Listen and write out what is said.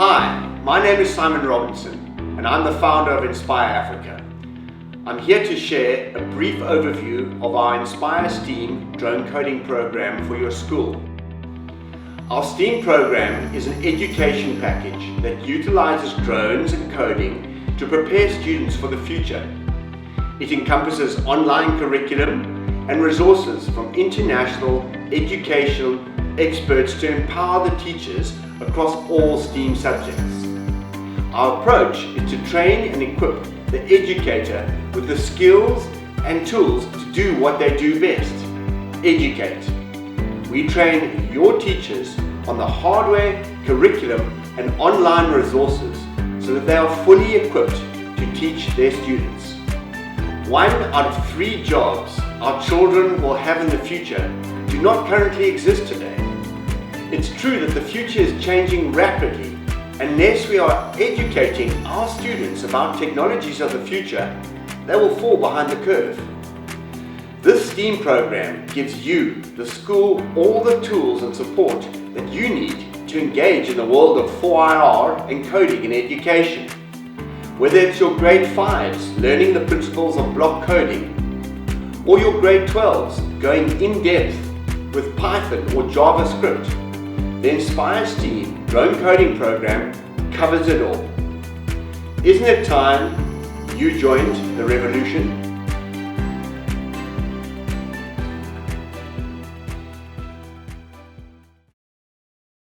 Hi, my name is Simon Robinson and I'm the founder of Inspire Africa. I'm here to share a brief overview of our Inspire STEAM drone coding program for your school. Our STEAM program is an education package that utilizes drones and coding to prepare students for the future. It encompasses online curriculum and resources from international educational experts to empower the teachers across all STEAM subjects. Our approach is to train and equip the educator with the skills and tools to do what they do best: educate. We train your teachers on the hardware, curriculum and online resources so that they are fully equipped to teach their students. 1 out of 3 jobs our children will have in the future do not currently exist today. It's true that the future is changing rapidly. Unless we are educating our students about technologies of the future, they will fall behind the curve. This STEAM program gives you, the school, all the tools and support that you need to engage in the world of 4IR and coding in education. Whether it's your grade 5s learning the principles of block coding, or your grade 12s going in depth with Python or JavaScript, the Inspire STEAM drone coding program covers it all. Isn't it time you joined the revolution?